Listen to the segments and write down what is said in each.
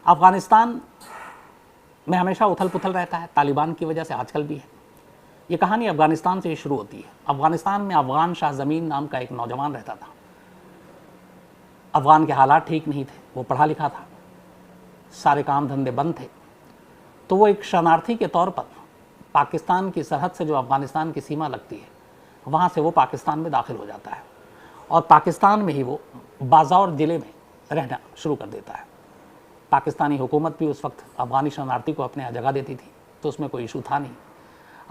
अफ़गानिस्तान में हमेशा उथल पुथल रहता है, तालिबान की वजह से आजकल भी है। ये कहानी अफ़गानिस्तान से शुरू होती है। अफ़गानिस्तान में अफ़गान शाह ज़मीन नाम का एक नौजवान रहता था। अफ़गान के हालात ठीक नहीं थे, वो पढ़ा लिखा था, सारे काम धंधे बंद थे, तो वो एक शरणार्थी के तौर पर पाकिस्तान की सरहद से जो अफ़गानिस्तान की सीमा लगती है वहाँ से वो पाकिस्तान में दाखिल हो जाता है और पाकिस्तान में ही वो बाज़ौर ज़िले में रहना शुरू कर देता है। पाकिस्तानी हुकूमत भी उस वक्त अफ़गानी शरणार्थी को अपने यहाँ जगह देती थी, तो उसमें कोई इशू था नहीं।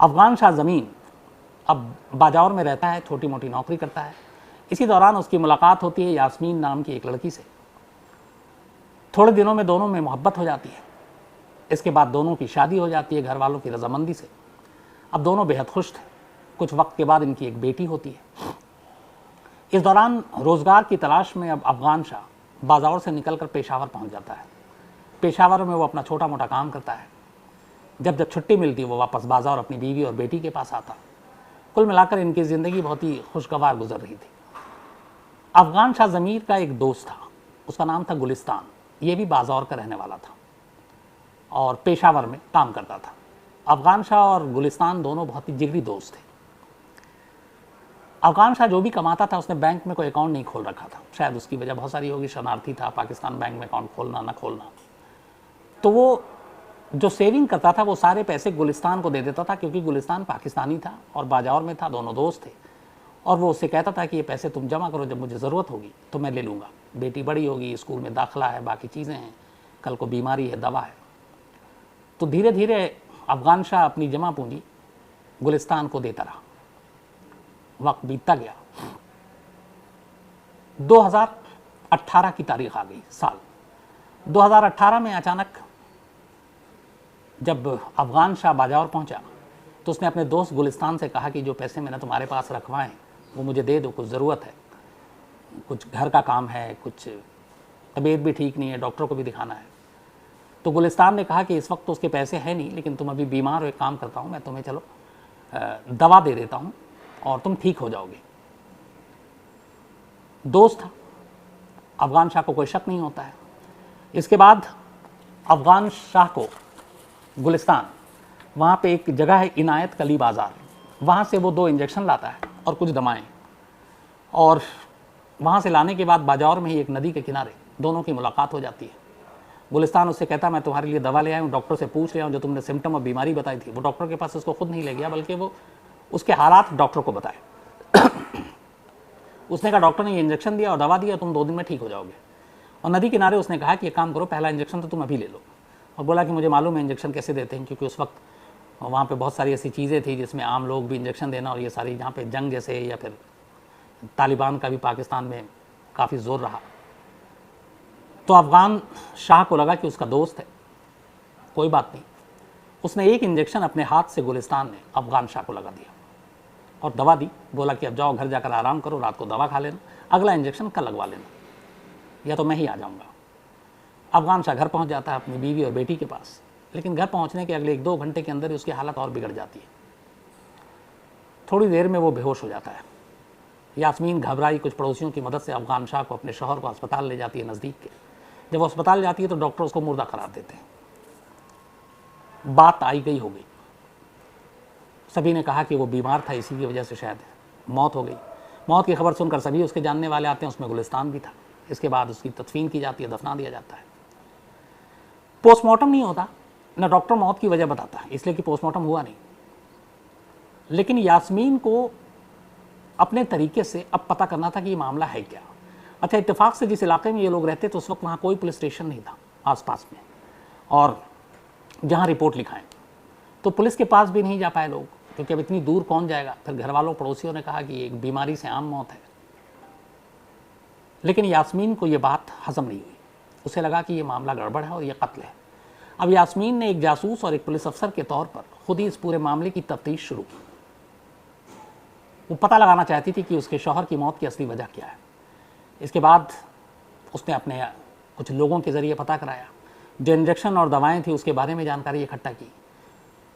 अफ़गान शाह ज़मीन अब बाज़ौर में रहता है, छोटी मोटी नौकरी करता है। इसी दौरान उसकी मुलाकात होती है यास्मीन नाम की एक लड़की से। थोड़े दिनों में दोनों में मोहब्बत हो जाती है। इसके बाद दोनों की शादी हो जाती है घर वालों की रजामंदी से। अब दोनों बेहद खुश थे। कुछ वक्त के बाद इनकी एक बेटी होती है। इस दौरान रोज़गार की तलाश में अब अफ़गान शाह बाज़ौर से निकलकर पेशावर पहुंच जाता है। पेशावर में वो अपना छोटा मोटा काम करता है। जब छुट्टी मिलती है वो वापस बाज़ौर अपनी बीवी और बेटी के पास आता। कुल मिलाकर इनकी ज़िंदगी बहुत ही खुशगवार गुजर रही थी। अफ़गान शाह ज़मीर का एक दोस्त था, उसका नाम था गुलिस्तान। ये भी बाज़ौर का रहने वाला था और पेशावर में काम करता था। अफ़गान शाह और गुलिस्तान दोनों बहुत ही जिगरी दोस्त थे। अफ़गान शाह जो भी कमाता था उसने बैंक में कोई अकाउंट नहीं खोल रखा था। शायद उसकी वजह बहुत सारी होगी, शरणार्थी था, पाकिस्तान बैंक में अकाउंट खोलना ना खोलना। तो वो जो सेविंग करता था वो सारे पैसे गुलिस्तान को दे देता था, क्योंकि गुलिस्तान पाकिस्तानी था और बाज़ौर में था, दोनों दोस्त थे। और वो उससे कहता था कि ये पैसे तुम जमा करो, जब मुझे ज़रूरत होगी तो मैं ले लूँगा। बेटी बड़ी होगी, स्कूल में दाखिला है, बाकी चीज़ें हैं, कल को बीमारी है, दवा है। तो धीरे धीरे अफ़गान शाह अपनी जमा पूंजी गुलिस्तान को देता रहा। वक्त बीतता गया। 2018 की तारीख आ गई, साल 2018 में अचानक जब अफ़गान शाह बाज़ौर पहुंचा तो उसने अपने दोस्त गुलिस्तान से कहा कि जो पैसे मैंने तुम्हारे पास रखवाए वो मुझे दे दो, कुछ ज़रूरत है, कुछ घर का काम है, कुछ तबीयत भी ठीक नहीं है, डॉक्टर को भी दिखाना है। तो गुलिस्तान ने कहा कि इस वक्त तो उसके पैसे हैं नहीं, लेकिन तुम अभी बीमार हो, एक काम करता हूँ, मैं तुम्हें चलो दवा दे देता हूँ और तुम ठीक हो जाओगे। दोस्त था, अफ़गान शाह को कोई शक नहीं होता है। इसके बाद अफ़गान शाह को गुलिस्तान, वहाँ पे एक जगह है इनायत कली बाज़ार, वहाँ से वो 2 इंजेक्शन लाता है और कुछ दवाएं, और वहाँ से लाने के बाद बाज़ौर में ही एक नदी के किनारे दोनों की मुलाकात हो जाती है। गुलिस्तान उससे कहता मैं तुम्हारे लिए दवा ले आया हूँ, डॉक्टर से पूछ लिया हूँ, जो तुमने सिम्टम और बीमारी बताई थी वो डॉक्टर के पास उसको खुद नहीं ले गया, बल्कि वो उसके हालात डॉक्टर को बताए। उसने कहा डॉक्टर ने ये इंजेक्शन दिया और दवा दिया, तुम 2 दिन में ठीक हो जाओगे। और नदी किनारे उसने कहा कि ये काम करो, पहला इंजेक्शन तो तुम अभी ले लो। और बोला कि मुझे मालूम है इंजेक्शन कैसे देते हैं, क्योंकि उस वक्त वहाँ पे बहुत सारी ऐसी चीज़ें थी जिसमें आम लोग भी इंजेक्शन देना, और ये सारी जहाँ पे जंग जैसे या फिर तालिबान का भी पाकिस्तान में काफ़ी ज़ोर रहा। तो अफ़गान शाह को लगा कि उसका दोस्त है, कोई बात नहीं। उसने एक इंजेक्शन अपने हाथ से गुलिस्तान ने अफ़गान शाह को लगा दिया और दवा दी। बोला कि अब जाओ घर जाकर आराम करो, रात को दवा खा लेना, अगला इंजेक्शन कल लगवा लेना, या तो मैं ही आ जाऊँगा। अफ़गान शाह घर पहुँच जाता है अपनी बीवी और बेटी के पास, लेकिन घर पहुँचने के अगले 1-2 घंटे के अंदर ही उसकी हालत और बिगड़ जाती है। थोड़ी देर में वो बेहोश हो जाता है। यास्मीन घबराई, कुछ पड़ोसियों की मदद से अफ़गान शाह को अपने शौहर को अस्पताल ले जाती है नज़दीक के। जब वो अस्पताल जाती है तो डॉक्टर उसको मुर्दा करार देते हैं। बात आई गई हो गई, सभी ने कहा कि वो बीमार था, इसी की वजह से शायद मौत हो गई। मौत की खबर सुनकर सभी उसके जानने वाले आते हैं, उसमें गुलिस्तान भी था। इसके बाद उसकी तदफीन की जाती है, दफना दिया जाता है। पोस्टमार्टम नहीं होता, न डॉक्टर मौत की वजह बताता है, इसलिए कि पोस्टमार्टम हुआ नहीं। लेकिन यास्मीन को अपने तरीके से अब पता करना था कि ये मामला है क्या। अच्छा, इत्तेफाक से जिस इलाके में ये लोग रहते तो उस वक्त वहाँ कोई पुलिस स्टेशन नहीं था आसपास में, और जहाँ रिपोर्ट लिखाएं तो पुलिस के पास भी नहीं जा पाए लोग, क्योंकि अब इतनी दूर कौन जाएगा। फिर घर वालों पड़ोसियों ने कहा कि एक बीमारी से आम मौत है। लेकिन यास्मीन को ये बात हजम नहीं हुई। उसे लगा कि ये मामला गड़बड़ है और ये कत्ल है। अब यास्मीन ने एक जासूस और एक पुलिस अफसर के तौर पर खुद ही इस पूरे मामले की तफ्तीश शुरू की। वो पता लगाना चाहती थी कि उसके शौहर की मौत की असली वजह क्या है। इसके बाद उसने अपने कुछ लोगों के ज़रिए पता कराया, जो इंजेक्शन और दवाएं थी उसके बारे में जानकारी इकट्ठा की,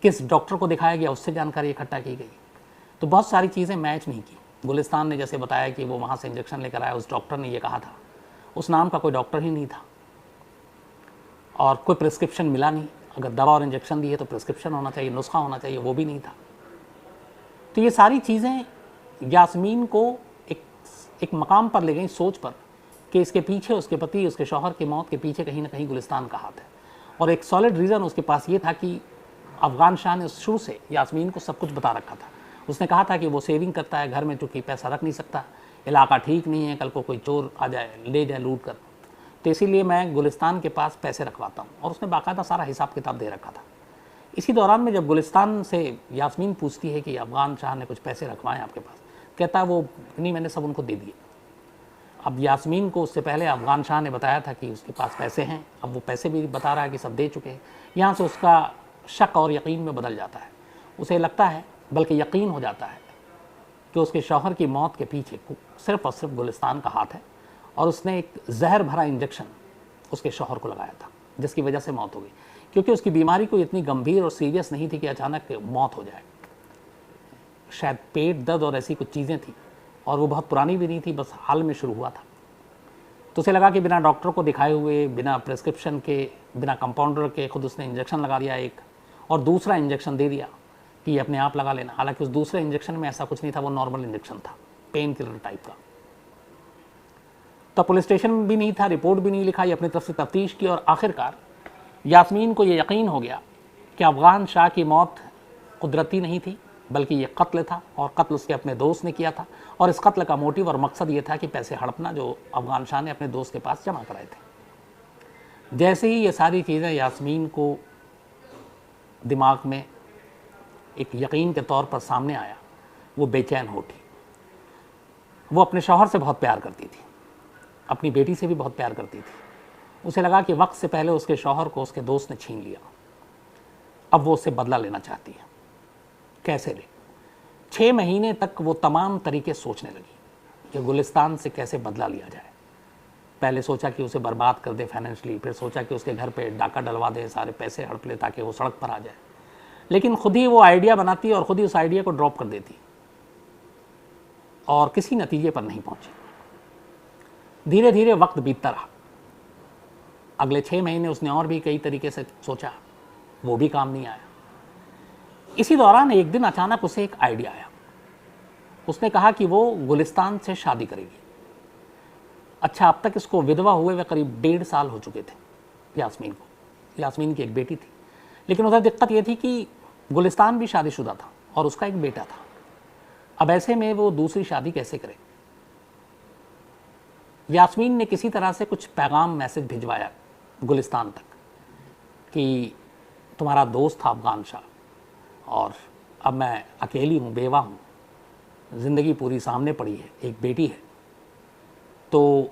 किस डॉक्टर को दिखाया गया उससे जानकारी इकट्ठा की गई। तो बहुत सारी चीज़ें मैच नहीं की। गुलिस्तान ने जैसे बताया कि वो वहाँ से इंजेक्शन लेकर आया, उस डॉक्टर ने ये कहा था, उस नाम का कोई डॉक्टर ही नहीं था। और कोई प्रिस्क्रिप्शन मिला नहीं। अगर दवा और इंजेक्शन दी है तो प्रिस्क्रिप्शन होना चाहिए, नुस्खा होना चाहिए, वो भी नहीं था। तो ये सारी चीज़ें यास्मीन को एक मकाम पर ले गई, सोच पर, कि इसके पीछे उसके पति, उसके शौहर की मौत के पीछे कहीं ना कहीं गुलिस्तान का हाथ है। और एक सॉलिड रीज़न उसके पास ये था कि अफ़गान शाह ने शुरू से यास्मीन को सब कुछ बता रखा था। उसने कहा था कि वो सेविंग करता है, घर में चूँकि पैसा रख नहीं सकता, इलाका ठीक नहीं है, कल को कोई चोर आ जाए ले जाए लूट कर, तो इसीलिए मैं गुलिस्तान के पास पैसे रखवाता हूँ। और उसने बाकायदा सारा हिसाब किताब दे रखा था। इसी दौरान में जब गुलिस्तान से यास्मीन पूछती है कि अफ़गान शाह ने कुछ पैसे रखवाए आपके पास, कहता है वो नहीं, मैंने सब उनको दे दिए। अब यास्मीन को उससे पहले अफ़गान शाह ने बताया था कि उसके पास पैसे हैं, अब वो पैसे भी बता रहा है कि सब दे चुके हैं। यहाँ से उसका शक और यकीन में बदल जाता है। उसे लगता है, बल्कि यकीन हो जाता है, कि उसके शौहर की मौत के पीछे सिर्फ़ और सिर्फ गुलिस्तान का हाथ है और उसने एक जहर भरा इंजेक्शन उसके शौहर को लगाया था, जिसकी वजह से मौत हो गई। क्योंकि उसकी बीमारी कोई इतनी गंभीर और सीरियस नहीं थी कि अचानक मौत हो जाए। शायद पेट दर्द और ऐसी कुछ चीज़ें थी, और वो बहुत पुरानी भी नहीं थी, बस हाल में शुरू हुआ था। तो उसे लगा कि बिना डॉक्टर को दिखाए हुए, बिना प्रिस्क्रिप्शन के, बिना कंपाउंडर के खुद उसने इंजेक्शन लगा दिया एक, और दूसरा इंजेक्शन दे दिया कि अपने आप लगा लेना। हालांकि उस दूसरे इंजेक्शन में ऐसा कुछ नहीं था, वो नॉर्मल इंजेक्शन था, पेन किलर टाइप का। तो पुलिस स्टेशन भी नहीं था, रिपोर्ट भी नहीं लिखाई, अपनी तरफ से तफ्तीश की, और आखिरकार यास्मीन को ये यकीन हो गया कि अफ़गान शाह की मौत कुदरती नहीं थी, बल्कि ये कत्ल था, और कत्ल उसके अपने दोस्त ने किया था। और इस कत्ल का मोटिव और मकसद ये था कि पैसे हड़पना जो अफ़गान शाह ने अपने दोस्त के पास जमा कराए थे। जैसे ही ये सारी चीज़ें यास्मीन को दिमाग में एक यकीन के तौर पर सामने आया, वो बेचैन हो उठी। वो अपने शौहर से बहुत प्यार करती थी, अपनी बेटी से भी बहुत प्यार करती थी। उसे लगा कि वक्त से पहले उसके शौहर को उसके दोस्त ने छीन लिया, अब वो उससे बदला लेना चाहती है। कैसे ले? 6 महीने तक वो तमाम तरीके सोचने लगी कि गुलिस्तान से कैसे बदला लिया जाए। पहले सोचा कि उसे बर्बाद कर दे फाइनेंशियली, फिर सोचा कि उसके घर पे डाका डलवा दे, सारे पैसे हड़प ले ताकि वो सड़क पर आ जाए। लेकिन खुद ही वो आइडिया बनाती और खुद ही उस आइडिया को ड्रॉप कर देती और किसी नतीजे पर नहीं पहुंची। धीरे धीरे वक्त बीतता रहा। अगले 6 महीने उसने और भी कई तरीके से सोचा, वो भी काम नहीं आया। इसी दौरान एक दिन अचानक उसे एक आइडिया आया। उसने कहा कि वो गुलिस्तान से शादी करेगी। अच्छा, अब तक इसको विधवा हुए वे करीब 1.5 साल हो चुके थे यास्मीन को। यास्मीन की एक बेटी थी, लेकिन उधर दिक्कत ये थी कि गुलिस्तान भी शादीशुदा था और उसका एक बेटा था। अब ऐसे में वो दूसरी शादी कैसे करे? यास्मीन ने किसी तरह से कुछ पैगाम, मैसेज भिजवाया गुलिस्तान तक कि तुम्हारा दोस्त था अफ़गान शाह, और अब मैं अकेली हूँ, बेवा हूँ, ज़िंदगी पूरी सामने पड़ी है, एक बेटी है, तो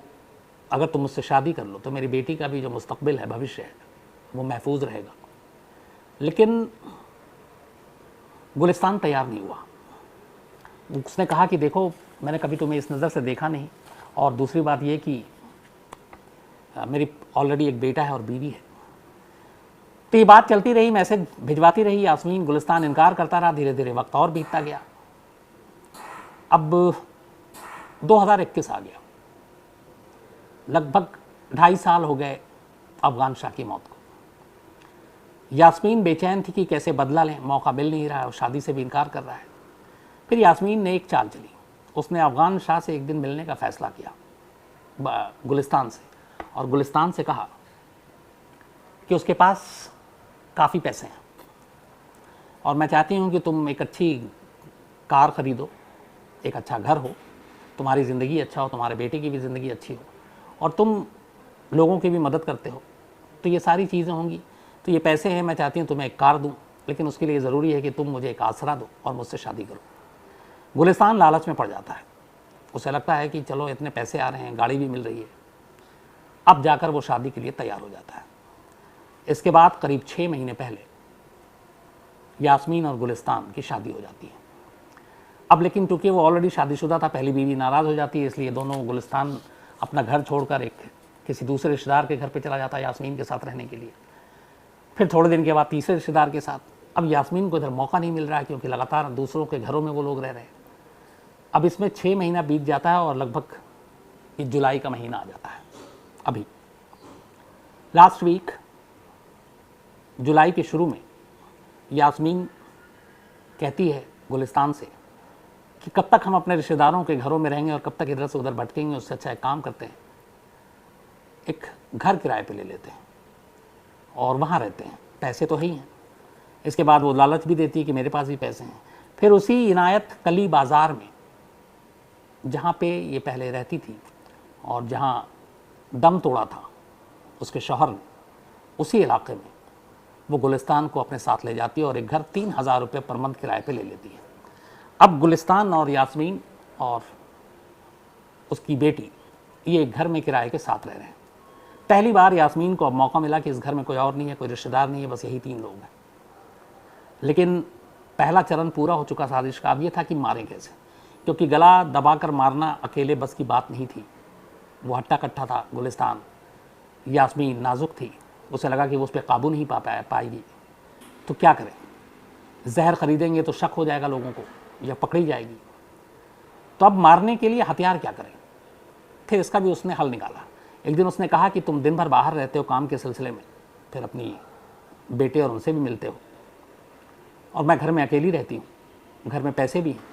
अगर तुम मुझसे शादी कर लो तो मेरी बेटी का भी जो मुस्तकबिल है, भविष्य है, वो महफूज रहेगा। लेकिन गुलिस्तान तैयार नहीं हुआ। उसने कहा कि देखो, मैंने कभी तुम्हें इस नज़र से देखा नहीं, और दूसरी बात ये कि मेरी ऑलरेडी एक बेटा है और बीवी है। तो ये बात चलती रही, मैसेज भिजवाती रही यास्मीन, गुलिस्तान इनकार करता रहा। धीरे धीरे वक्त और बीतता गया। अब 2021 आ गया, लगभग 2.5 साल हो गए अफ़गान शाह की मौत को। यास्मीन बेचैन थी कि कैसे बदला लें, मौका मिल नहीं रहा है और शादी से भी इनकार कर रहा है। फिर यास्मीन ने एक चाल चली। उसने अफ़गान शाह से एक दिन मिलने का फ़ैसला किया गुलिस्तान से, और गुलिस्तान से कहा कि उसके पास काफ़ी पैसे हैं और मैं चाहती हूँ कि तुम एक अच्छी कार ख़रीदो, एक अच्छा घर हो, तुम्हारी ज़िंदगी अच्छा हो, तुम्हारे बेटे की भी ज़िंदगी अच्छी हो, और तुम लोगों की भी मदद करते हो, तो ये सारी चीज़ें होंगी। तो ये पैसे हैं, मैं चाहती हूँ तुम्हें एक कार दूँ, लेकिन उसके लिए ज़रूरी है कि तुम मुझे एक आसरा दो और मुझसे शादी करो। गुलिस्तान लालच में पड़ जाता है। उसे लगता है कि चलो इतने पैसे आ रहे हैं, गाड़ी भी मिल रही है, अब जाकर वो शादी के लिए तैयार हो जाता है। इसके बाद करीब 6 महीने पहले यास्मीन और गुलिस्तान की शादी हो जाती है। अब लेकिन चूँकि वो ऑलरेडी शादीशुदा था, पहली बीवी नाराज़ हो जाती है, इसलिए दोनों गुलिस्तान अपना घर छोड़कर एक किसी दूसरे रिश्तेदार के घर पे चला जाता है यास्मीन के साथ रहने के लिए। फिर थोड़े दिन के बाद तीसरे रिश्तेदार के साथ। अब यास्मीन को इधर मौका नहीं मिल रहा है क्योंकि लगातार दूसरों के घरों में वो लोग रह रहे हैं। अब इसमें 6 महीना बीत जाता है और लगभग जुलाई का महीना आ जाता है। अभी लास्ट वीक जुलाई के शुरू में यास्मीन कहती है गुलिस्तान से कि कब तक हम अपने रिश्तेदारों के घरों में रहेंगे और कब तक इधर से उधर भटकेंगे, उससे अच्छा एक काम करते हैं, एक घर किराए पे ले लेते हैं और वहाँ रहते हैं, पैसे तो है ही हैं। इसके बाद वो लालच भी देती है कि मेरे पास भी पैसे हैं। फिर उसी इनायत कली बाज़ार में जहाँ पे ये पहले रहती थी और जहाँ दम तोड़ा था उसके शौहर ने, उसी इलाके में वो गुलिस्तान को अपने साथ ले जाती है और एक घर 3,000 रुपये पर मंथ किराए पे ले लेती है। अब गुलिस्तान और यास्मीन और उसकी बेटी ये एक घर में किराए के साथ रह रहे हैं। पहली बार यास्मीन को अब मौका मिला कि इस घर में कोई और नहीं है, कोई रिश्तेदार नहीं है, बस यही 3 लोग हैं। लेकिन पहला चरण पूरा हो चुका साजिश का। अब ये था कि मारें कैसे, क्योंकि गला दबाकर मारना अकेले बस की बात नहीं थी। वो हट्टा कट्टा था गुलिस्तान, यास्मीन नाजुक थी, उसे लगा कि वो उस पर काबू नहीं पाएगी। तो क्या करें, जहर खरीदेंगे तो शक हो जाएगा लोगों को या पकड़ी जाएगी। तो अब मारने के लिए हथियार क्या करें। फिर इसका भी उसने हल निकाला। एक दिन उसने कहा कि तुम दिन भर बाहर रहते हो काम के सिलसिले में, फिर अपनी बेटे और उनसे भी मिलते हो, और मैं घर में अकेली रहती हूँ, घर में पैसे भी हैं,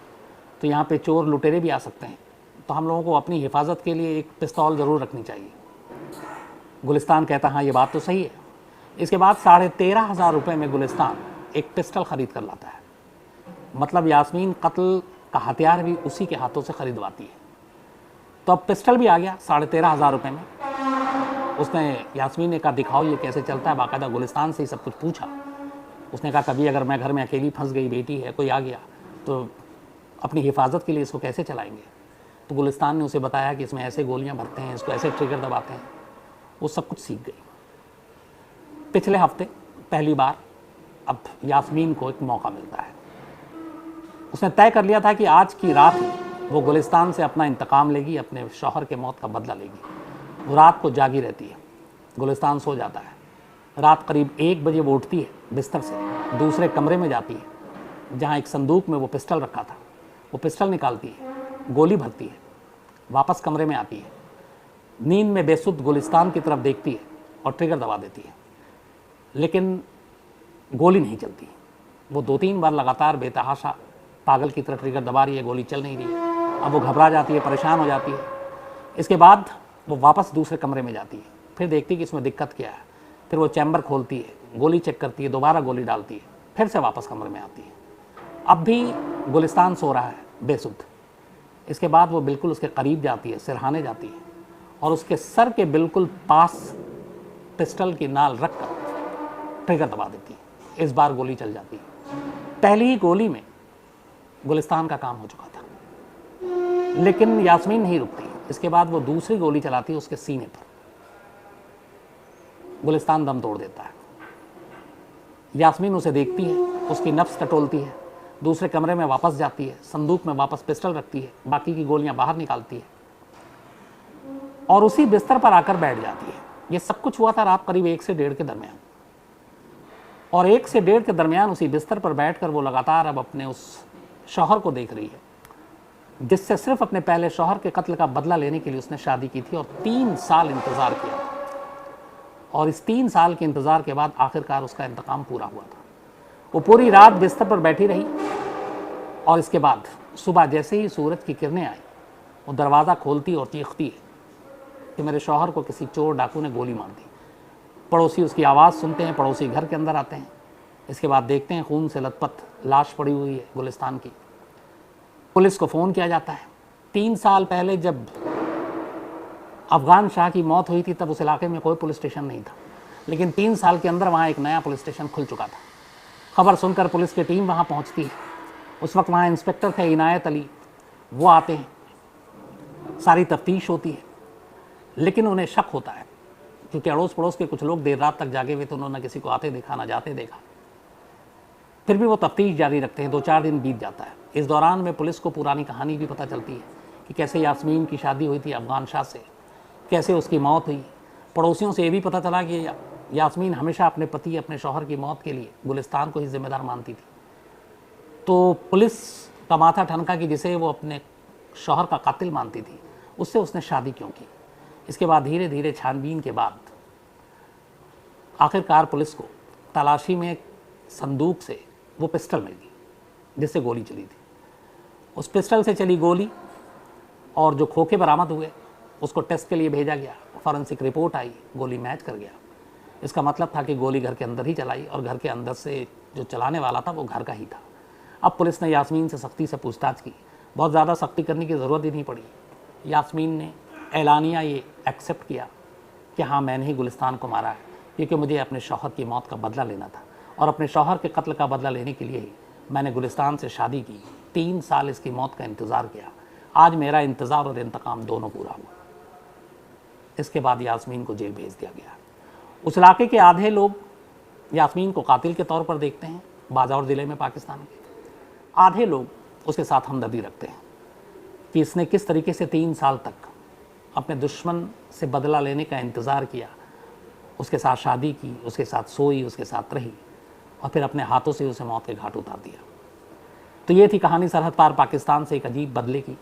तो यहाँ पे चोर लुटेरे भी आ सकते हैं, तो हम लोगों को अपनी हिफाजत के लिए एक पिस्तौल ज़रूर रखनी चाहिए। गुलिस्तान कहता हाँ ये बात तो सही है। इसके बाद 13,500 रुपये में गुलिस्तान एक पिस्टल ख़रीद कर लाता है। मतलब यास्मीन कत्ल का हथियार भी उसी के हाथों से ख़रीदवाती है। तो अब पिस्टल भी आ गया 13,500 रुपये में। उसने यास्मीन ने कहा दिखाओ ये कैसे चलता है, बाकायदा गुलिस्तान से ही सब कुछ पूछा। उसने कहा कभी अगर मैं घर में अकेली फंस गई, बेटी है, कोई आ गया, तो अपनी हिफाजत के लिए इसको कैसे चलाएंगे। तो गुलिस्तान ने उसे बताया कि इसमें ऐसे गोलियां भरते हैं, इसको ऐसे ट्रिगर दबाते हैं। वो सब कुछ सीख गई। पिछले हफ्ते पहली बार अब यास्मीन को एक मौका मिलता है। उसने तय कर लिया था कि आज की रात ही वो गुलिस्तान से अपना इंतकाम लेगी, अपने शौहर के मौत का बदला लेगी। वो रात को जागी रहती है, गुलिस्तान सो जाता है। रात करीब 1 बजे वो उठती है बिस्तर से, दूसरे कमरे में जाती है जहाँ एक संदूक में वो पिस्टल रखा था। वो पिस्टल निकालती है, गोली भरती है, वापस कमरे में आती है, नींद में बेसुध गुलिस्तान की तरफ देखती है और ट्रिगर दबा देती है। लेकिन गोली नहीं चलती। वो 2-3 बार लगातार बेतहाशा पागल की तरह ट्रिगर दबा रही है, गोली चल नहीं रही है। अब वो घबरा जाती है, परेशान हो जाती है। इसके बाद वो वापस दूसरे कमरे में जाती है, फिर देखती है कि इसमें दिक्कत क्या है। फिर वो चैम्बर खोलती है, गोली चेक करती है, दोबारा गोली डालती है, फिर से वापस कमरे में आती है। अब भी गुलिस्तान सो रहा है बेसुध। इसके बाद वो बिल्कुल उसके करीब जाती है, सिरहाने जाती है और उसके सर के बिल्कुल पास पिस्टल की नाल रखकर ट्रिगर दबा देती है। इस बार गोली चल जाती है। पहली ही गोली में गुलिस्तान का काम हो चुका था। लेकिन यास्मीन नहीं रुकती। इसके बाद वो दूसरी गोली चलाती है उसके सीने पर। गुलिस्तान दम तोड़ देता है। यास्मीन उसे देखती है, उसकी नफ्स टटोलती है, दूसरे कमरे में वापस जाती है, संदूक में वापस पिस्टल रखती है, बाकी की गोलियां बाहर निकालती है और उसी बिस्तर पर आकर बैठ जाती है। ये सब कुछ हुआ था रात करीब 1 से 1:30 के दरमियान। और 1 से 1:30 के दरमियान उसी बिस्तर पर बैठकर वो लगातार अब अपने उस शौहर को देख रही है जिससे सिर्फ अपने पहले शौहर के कत्ल का बदला लेने के लिए उसने शादी की थी और 3 साल इंतज़ार किया था। और इस 3 साल के इंतज़ार के बाद आखिरकार उसका इंतकाम पूरा हुआ था। वो पूरी रात बिस्तर पर बैठी रही और इसके बाद सुबह जैसे ही सूरज की किरणें आई, वो दरवाज़ा खोलती और चीखती है कि मेरे शौहर को किसी चोर डाकू ने गोली मार दी। पड़ोसी उसकी आवाज़ सुनते हैं, पड़ोसी घर के अंदर आते हैं। इसके बाद देखते हैं खून से लथपथ लाश पड़ी हुई है गुलिस्तान की। पुलिस को फ़ोन किया जाता है। 3 साल पहले जब अफगान शाह की मौत हुई थी तब उस इलाके में कोई पुलिस स्टेशन नहीं था, लेकिन 3 साल के अंदर वहाँ एक नया पुलिस स्टेशन खुल चुका था। खबर सुनकर पुलिस की टीम वहाँ पहुँचती है। उस वक्त वहाँ इंस्पेक्टर थे इनायत अली, वो आते हैं, सारी तफ्तीश होती है। लेकिन उन्हें शक होता है क्योंकि अड़ोस पड़ोस के कुछ लोग देर रात तक जागे हुए थे, उन्होंने किसी को आते देखा ना जाते देखा। फिर भी वो तफ्तीश जारी रखते हैं। 2-4 दिन बीत जाता है। इस दौरान में पुलिस को पुरानी कहानी भी पता चलती है कि कैसे यास्मीन की शादी हुई थी अफगान शाह से, कैसे उसकी मौत हुई। पड़ोसियों से ये भी पता चला कि यास्मीन हमेशा अपने पति, अपने शौहर की मौत के लिए गुलिस्तान को ही जिम्मेदार मानती थी। तो पुलिस का माथा ठनका कि जिसे वो अपने शौहर का कातिल मानती थी, उससे उसने शादी क्यों की। इसके बाद धीरे धीरे छानबीन के बाद आखिरकार पुलिस को तलाशी में एक संदूक से वो पिस्टल मिली जिससे गोली चली थी। उस पिस्टल से चली गोली और जो खोखे बरामद हुए उसको टेस्ट के लिए भेजा गया। फॉरेंसिक रिपोर्ट आई, गोली मैच कर गया। इसका मतलब था कि गोली घर के अंदर ही चलाई और घर के अंदर से जो चलाने वाला था वो घर का ही था। अब पुलिस ने यास्मीन से सख्ती से पूछताछ की। बहुत ज़्यादा सख्ती करने की ज़रूरत ही नहीं पड़ी। यास्मीन ने एलानिया ये एक्सेप्ट किया कि हाँ, मैंने ही गुलिस्तान को मारा है, क्योंकि मुझे अपने शौहर की मौत का बदला लेना था और अपने शौहर के कत्ल का बदला लेने के लिए ही मैंने गुलिस्तान से शादी की। 3 साल इसकी मौत का इंतज़ार किया। आज मेरा इंतज़ार और इंतकाम दोनों पूरा हुआ। इसके बाद यास्मीन को जेल भेज दिया गया। उस इलाके के आधे लोग यास्मीन को कातिल के तौर पर देखते हैं, बाजावर ज़िले में पाकिस्तान के। आधे लोग उसके साथ हमदर्दी रखते हैं कि इसने किस तरीके से 3 साल तक अपने दुश्मन से बदला लेने का इंतज़ार किया, उसके साथ शादी की, उसके साथ सोई, उसके साथ रही और फिर अपने हाथों से उसे मौत के घाट उतार दिया। तो ये थी कहानी सरहद पार पाकिस्तान से एक अजीब बदले की।